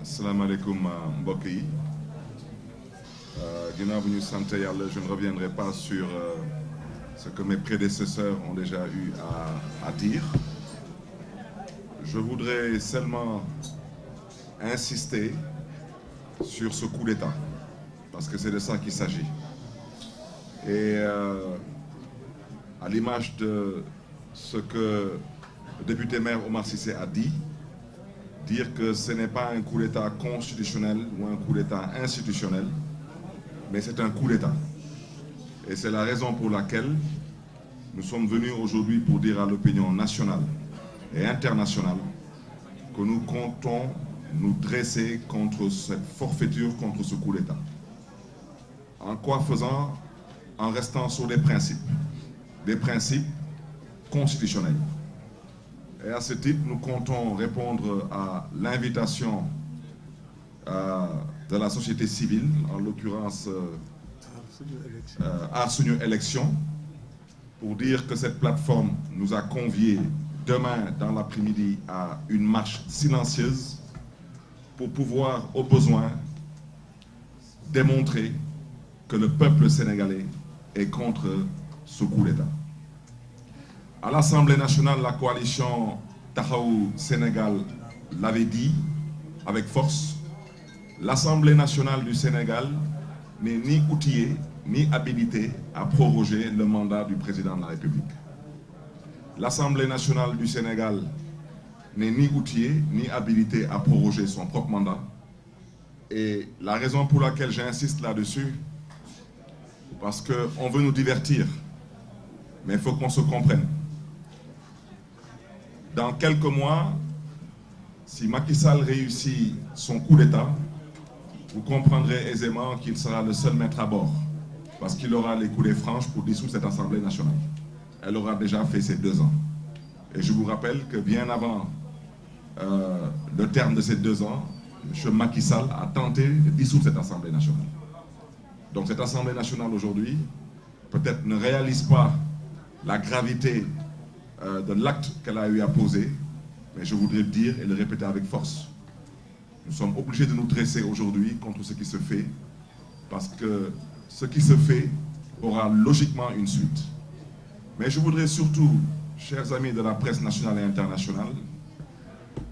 Asalaamaaleykum mbokk yi ginnaaw bu ñu sant Yàlla, je ne reviendrai pas sur ce que mes prédécesseurs ont déjà eu à dire. Je voudrais seulement insister sur ce coup d'État, parce que c'est de ça qu'il s'agit. Et à l'image de ce que le député maire Omar Cissé a dit, dire que ce n'est pas un coup d'État constitutionnel ou un coup d'État institutionnel, mais c'est un coup d'État. Et c'est la raison pour laquelle nous sommes venus aujourd'hui pour dire à l'opinion nationale et internationale que nous comptons nous dresser contre cette forfaiture, contre ce coup d'État. En quoi faisant? En restant sur des principes constitutionnels. Et à ce titre, nous comptons répondre à l'invitation de la société civile, en l'occurrence Aar Sunu Élection, pour dire que cette plateforme nous a conviés demain dans l'après-midi à une marche silencieuse pour pouvoir, au besoin, démontrer que le peuple sénégalais est contre ce coup d'État. À l'Assemblée nationale, la coalition Taxawu Sénégal l'avait dit avec force. L'Assemblée nationale du Sénégal n'est ni outillée ni habilitée à proroger le mandat du président de la République. L'Assemblée nationale du Sénégal n'est ni outillée ni habilitée à proroger son propre mandat. Et la raison pour laquelle j'insiste là-dessus, parce qu'on veut nous divertir, mais il faut qu'on se comprenne. Dans quelques mois, si Macky Sall réussit son coup d'État, vous comprendrez aisément qu'il sera le seul maître à bord, parce qu'il aura les coulées franches pour dissoudre cette Assemblée nationale. Elle aura déjà fait ses 2 ans. Et je vous rappelle que bien avant le terme de ces 2 ans, M. Macky Sall a tenté de dissoudre cette Assemblée nationale. Donc cette Assemblée nationale aujourd'hui, peut-être ne réalise pas la gravité de l'acte qu'elle a eu à poser, mais je voudrais le dire et le répéter avec force. Nous sommes obligés de nous dresser aujourd'hui contre ce qui se fait, parce que ce qui se fait aura logiquement une suite. Mais je voudrais surtout, chers amis de la presse nationale et internationale,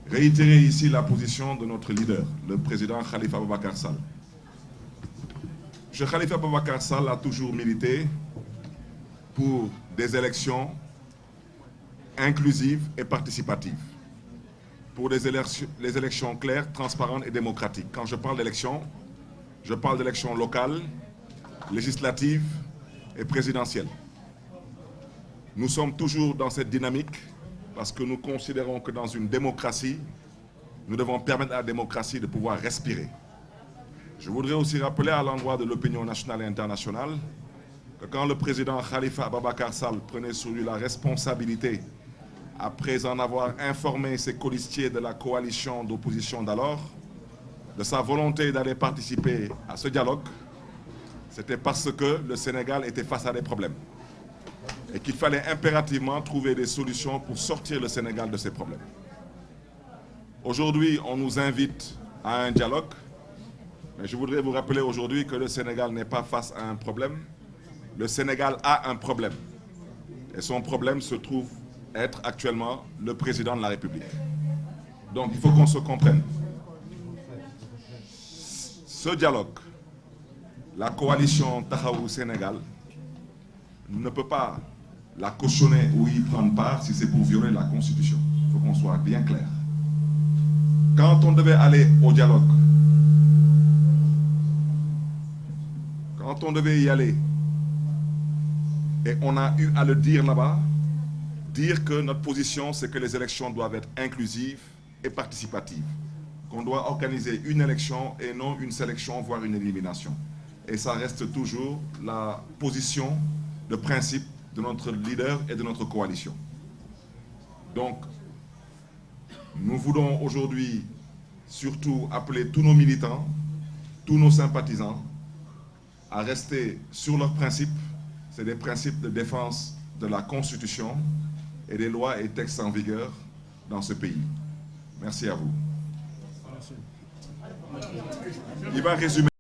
réitérer ici la position de notre leader, le président Khalifa Ababacar Sall. M. Khalifa Ababacar Sall a toujours milité pour des élections inclusives et participatives, pour les élections claires, transparentes et démocratiques. Quand je parle d'élections, je parle d'élections locales, législatives et présidentielles. Nous sommes toujours dans cette dynamique parce que nous considérons que dans une démocratie, nous devons permettre à la démocratie de pouvoir respirer. Je voudrais aussi rappeler à l'endroit de l'opinion nationale et internationale que quand le président Khalifa Ababacar Sall prenait sur lui la responsabilité, après en avoir informé ses colistiers de la coalition d'opposition d'alors, de sa volonté d'aller participer à ce dialogue, c'était parce que le Sénégal était face à des problèmes et qu'il fallait impérativement trouver des solutions pour sortir le Sénégal de ces problèmes. Aujourd'hui, on nous invite à un dialogue, mais je voudrais vous rappeler aujourd'hui que le Sénégal n'est pas face à un problème. Le Sénégal a un problème. Et son problème se trouve être actuellement le président de la République. Donc il faut qu'on se comprenne. Ce dialogue, la coalition Taxawu Sénégal ne peut pas la cautionner ou y prendre part si c'est pour violer la Constitution. Il faut qu'on soit bien clair. Quand on devait aller au dialogue, quand on devait y aller, et on a eu à le dire là-bas, dire que notre position, c'est que les élections doivent être inclusives et participatives, qu'on doit organiser une élection et non une sélection, voire une élimination. Et ça reste toujours la position de principe de notre leader et de notre coalition. Donc, nous voulons aujourd'hui surtout appeler tous nos militants, tous nos sympathisants à rester sur leurs principes. C'est des principes de défense de la Constitution et des lois et textes en vigueur dans ce pays. Merci à vous. Il va résumer.